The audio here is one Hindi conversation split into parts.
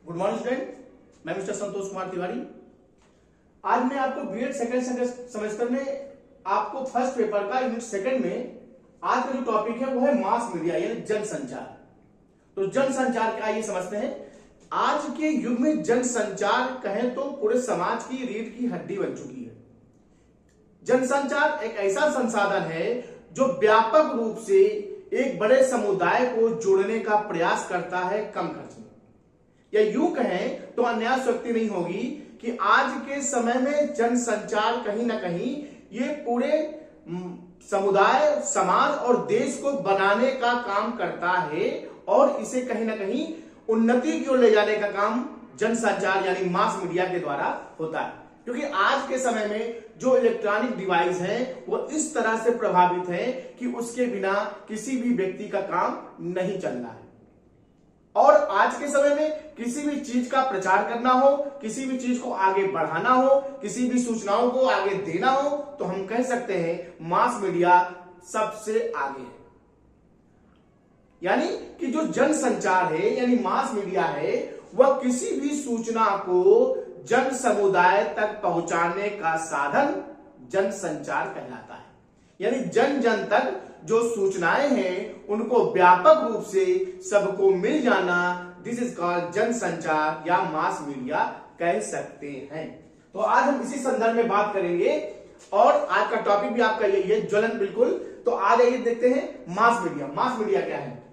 गुड मॉर्निंग स्टूडेंट, मैं मिस्टर संतोष कुमार तिवारी। आज मैं आपको बीएड सेकेंड सेमेस्टर में आपको फर्स्ट पेपर का यूनिट सेकंड में आज का जो टॉपिक है वो है मास मीडिया यानी जनसंचार। तो जनसंचार क्या ये समझते हैं। आज के युग में जनसंचार कहें तो पूरे समाज की रीढ़ की हड्डी बन चुकी है। जनसंचार एक ऐसा संसाधन है जो व्यापक रूप से एक बड़े समुदाय को जोड़ने का प्रयास करता है कम खर्च में। या यूं कहें तो अन्यायोक्ति नहीं होगी कि आज के समय में जनसंचार कहीं ना कहीं ये पूरे समुदाय, समाज और देश को बनाने का काम करता है और इसे कहीं ना कहीं उन्नति की ओर ले जाने का काम जनसंचार यानी मास मीडिया के द्वारा होता है। क्योंकि आज के समय में जो इलेक्ट्रॉनिक डिवाइस है वो इस तरह से प्रभावित है कि उसके बिना किसी भी व्यक्ति का काम नहीं चल रहा है। और आज के समय में किसी भी चीज का प्रचार करना हो, किसी भी चीज को आगे बढ़ाना हो, किसी भी सूचनाओं को आगे देना हो तो हम कह सकते हैं मास मीडिया सबसे आगे है। यानी कि जो जनसंचार है यानी मास मीडिया है वह किसी भी सूचना को जन समुदाय तक पहुंचाने का साधन जनसंचार कहलाता है। यानी जन जन तक जो सूचनाएं हैं उनको व्यापक रूप से सबको मिल जाना, दिस इज कॉल्ड जनसंचार या मास मीडिया कह सकते हैं। तो आज हम इसी संदर्भ में बात करेंगे और आज का टॉपिक भी आपका यही है, ज्वलंत बिल्कुल। तो आज आइए देखते हैं मास मीडिया। मास मीडिया क्या है।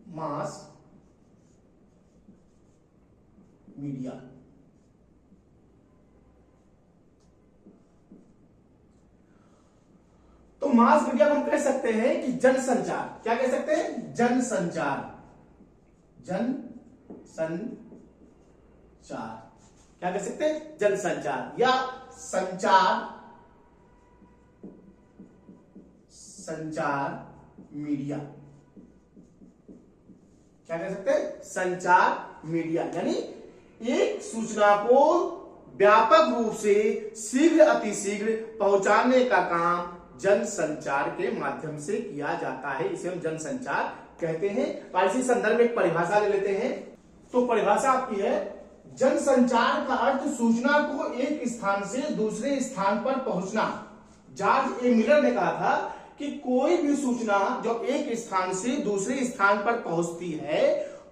मास मीडिया तो मास मीडिया को हम कह सकते हैं कि जनसंचार। क्या कह सकते हैं? जनसंचार। जनसंचार क्या कह सकते हैं? जनसंचार या संचार मीडिया। क्या कह सकते हैं? संचार मीडिया। यानी एक सूचना को व्यापक रूप से शीघ्र अतिशीघ्र पहुंचाने का काम जनसंचार के माध्यम से किया जाता है। इसे हम जनसंचार कहते हैं। तो इसी संदर्भ में एक परिभाषा ले लेते हैं। तो परिभाषा आपकी है, जनसंचार का अर्थ सूचना को एक स्थान से दूसरे स्थान पर पहुंचना। जॉर्ज ए मिलर ने कहा था कि कोई भी सूचना जो एक स्थान से दूसरे स्थान पर पहुंचती है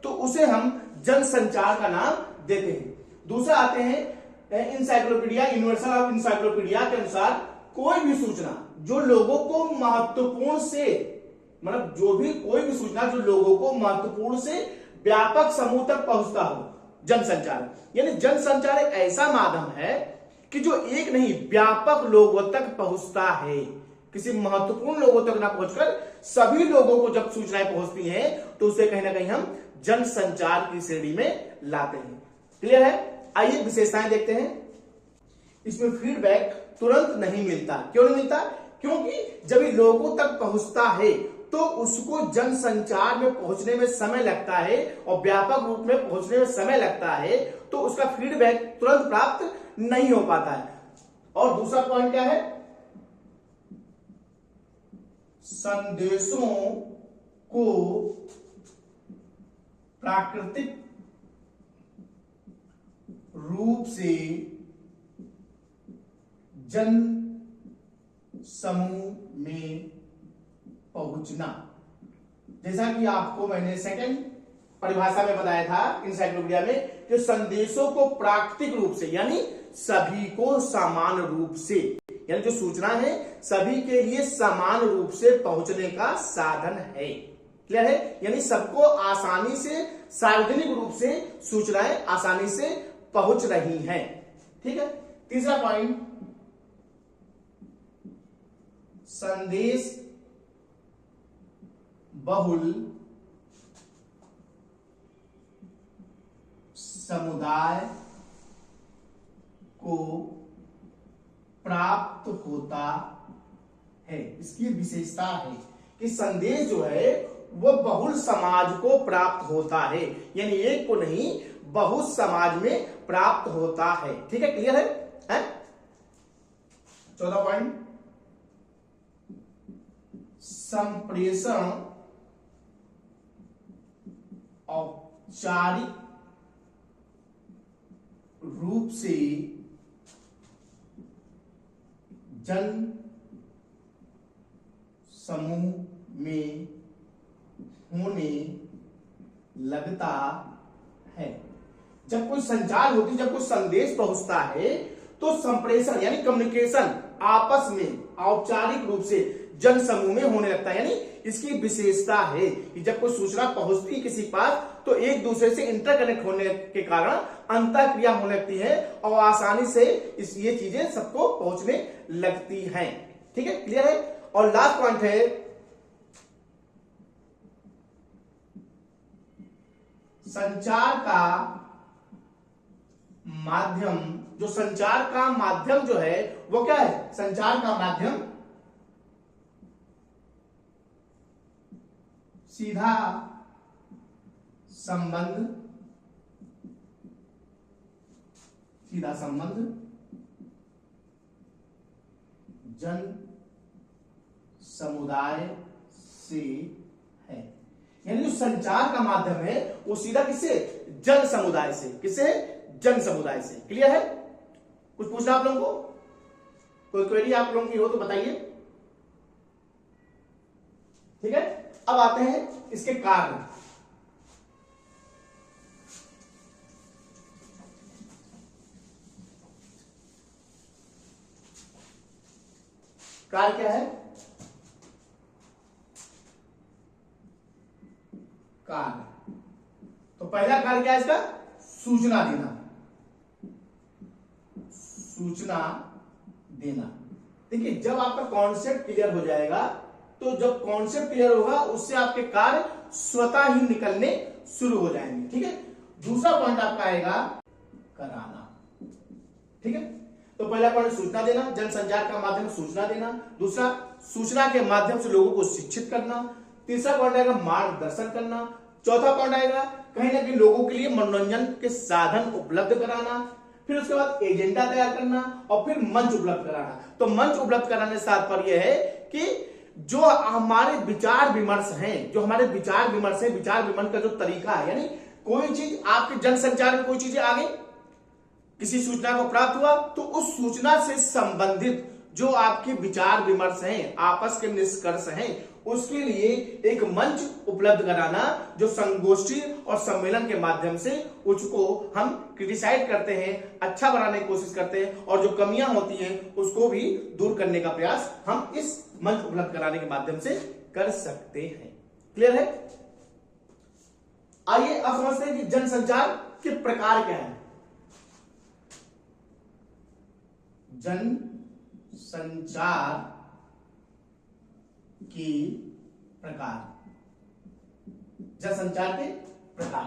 तो उसे हम जनसंचार का नाम देते हैं। दूसरा आते हैं इंसाइक्लोपीडिया, यूनिवर्सल ऑफ इंसाइक्लोपीडिया के अनुसार कोई भी सूचना जो लोगों को महत्वपूर्ण से, मतलब जो भी कोई भी सूचना जो लोगों को महत्वपूर्ण से व्यापक समूह तक पहुंचता हो, जनसंचार। यानी जनसंचार एक ऐसा माध्यम है कि जो एक नहीं व्यापक लोगों तक पहुंचता है। किसी महत्वपूर्ण लोगों तक ना पहुंचकर सभी लोगों को जब सूचनाएं पहुंचती हैं तो उसे कहीं ना कहीं हम जनसंचार की श्रेणी में लाते हैं। क्लियर है? आइए विशेषताएं देखते हैं। इसमें फीडबैक तुरंत नहीं मिलता। क्यों नहीं मिलता? क्योंकि जब ये लोगों तक पहुंचता है तो उसको जनसंचार में पहुंचने में समय लगता है और व्यापक रूप में पहुंचने में समय लगता है तो उसका फीडबैक तुरंत प्राप्त नहीं हो पाता है। और दूसरा पॉइंट क्या है? संदेशों को प्राकृतिक रूप से जन समूह में पहुंचना। जैसा कि आपको मैंने सेकंड परिभाषा में बताया था इंसाइक्लोपीडिया में, जो संदेशों को प्राकृतिक रूप से यानी सभी को समान रूप से, यानी जो सूचना है सभी के लिए समान रूप से पहुंचने का साधन है। क्लियर है? यानी सबको आसानी से, सार्वजनिक रूप से सूचनाएं आसानी से पहुंच रही हैं। ठीक है? तीसरा पॉइंट, संदेश बहुल समुदाय को प्राप्त होता है। इसकी विशेषता है कि संदेश जो है वह बहुल समाज को प्राप्त होता है। यानी एक को नहीं बहुत समाज में प्राप्त होता है। ठीक है? क्लियर है? 14 पॉइंट, संप्रेषण औपचारिक रूप से जन समूह में होने लगता है। जब कोई संचार होती, जब कोई संदेश पहुंचता है तो संप्रेषण यानी कम्युनिकेशन आपस में औपचारिक रूप से जन समूह में होने लगता है। यानी इसकी विशेषता है कि जब कोई सूचना पहुंचती है किसी पास तो एक दूसरे से इंटरकनेक्ट होने के कारण अंतः क्रिया होने लगती है और आसानी से ये चीजें सबको पहुंचने लगती हैं। ठीक है, क्लियर है। और लास्ट पॉइंट है संचार का माध्यम। जो संचार का माध्यम जो है वो क्या है? संचार का माध्यम सीधा संबंध जन समुदाय से है। यानी जो संचार का माध्यम है वो सीधा किससे? जन समुदाय से। किससे? जन समुदाय से। क्लियर है? कुछ पूछना आप लोगों को? कोई क्वेरी आप लोगों की हो तो बताइए। ठीक है, अब आते हैं इसके कार्य। कार्य क्या है? कार्य तो पहला कार्य क्या है इसका? सूचना देना। सूचना देना। देखिए, जब आपका कॉन्सेप्ट क्लियर हो जाएगा तो जब कॉन्सेप्ट क्लियर होगा उससे आपके कार्य स्वतः ही निकलने शुरू हो जाएंगे। ठीक है, दूसरा पॉइंट आपका आएगा कराना। ठीक है, तो पहला पॉइंट सूचना देना, जनसंचार का माध्यम सूचना देना। दूसरा, सूचना के माध्यम से लोगों को शिक्षित करना। तीसरा पॉइंट आएगा मार्गदर्शन करना। चौथा पॉइंट आएगा कहीं ना कहीं लोगों के लिए मनोरंजन के साधन उपलब्ध कराना। फिर उसके बाद एजेंडा तैयार करना और फिर मंच उपलब्ध कराना। तो मंच उपलब्ध कराने से तात्पर्य है कि जो हमारे विचार विमर्श हैं, जो हमारे विचार विमर्श है, विचार विमर्श का जो तरीका है, यानी कोई चीज आपके जनसंचार में कोई चीजें आ गई, किसी सूचना को प्राप्त हुआ तो उस सूचना से संबंधित जो आपके विचार विमर्श हैं, आपस के निष्कर्ष हैं, उसके लिए एक मंच उपलब्ध कराना जो संगोष्ठी और सम्मेलन के माध्यम से उसको हम क्रिटिसाइज करते हैं, अच्छा बनाने की कोशिश करते हैं और जो कमियां होती हैं उसको भी दूर करने का प्रयास हम इस मंच उपलब्ध कराने के माध्यम से कर सकते हैं। क्लियर है? आइए अब समझते हैं कि जनसंचार के प्रकार क्या है। जन संचार के प्रकार। जनसंचार के प्रकार,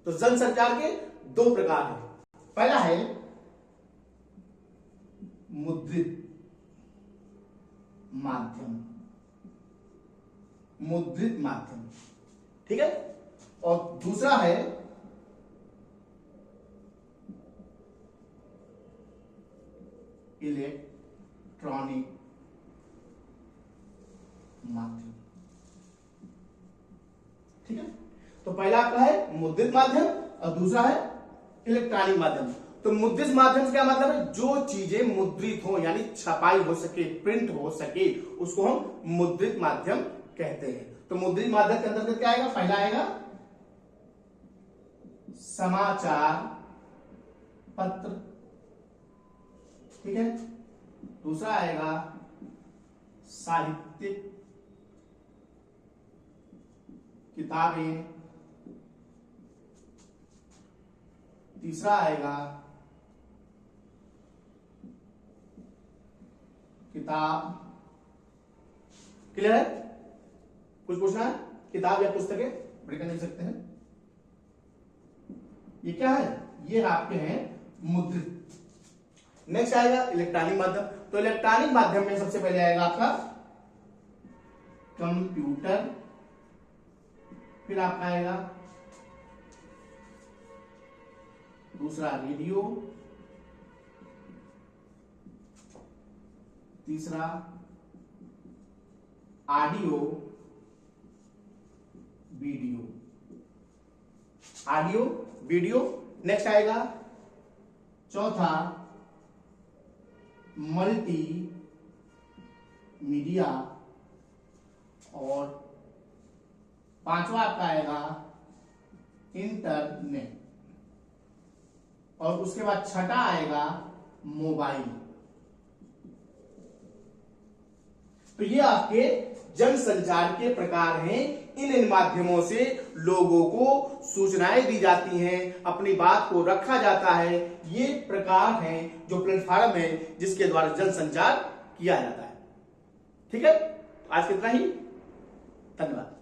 तो जनसंचार के दो प्रकार हैं। पहला है मुद्रित माध्यम। मुद्रित माध्यम, ठीक है, और दूसरा है इलेक्ट्रॉनिक माध्यम। ठीक है, तो पहला आपका है मुद्रित माध्यम और दूसरा है इलेक्ट्रॉनिक माध्यम। तो मुद्रित माध्यम से क्या मतलब है? जो चीजें मुद्रित हो यानी छपाई हो सके, प्रिंट हो सके, उसको हम मुद्रित माध्यम कहते हैं। तो मुद्रित माध्यम के अंतर्गत क्या आएगा? पहला आएगा समाचार पत्र, ठीक है, दूसरा आएगा साहित्यिक किताबें, तीसरा आएगा किताब। क्लियर है? कुछ पूछना है? किताब या पुस्तकें ब्रेक कर सकते हैं। ये क्या है? ये आपके हैं मुद्रित। नेक्स्ट आएगा इलेक्ट्रॉनिक माध्यम। तो इलेक्ट्रॉनिक माध्यम में सबसे पहले आएगा आपका कंप्यूटर, फिर आपका आएगा दूसरा रेडियो, तीसरा audio video, audio video. Next आएगा चौथा मल्टी मीडिया, और पांचवा आपका आएगा इंटरनेट, और उसके बाद छठा आएगा मोबाइल। तो ये आपके जनसंचार के प्रकार हैं। इन माध्यमों से लोगों को सूचनाएं दी जाती हैं, अपनी बात को रखा जाता है। ये प्रकार हैं जो प्लेटफॉर्म है जिसके द्वारा जनसंचार किया जाता है। ठीक है, आज कितना ही, धन्यवाद।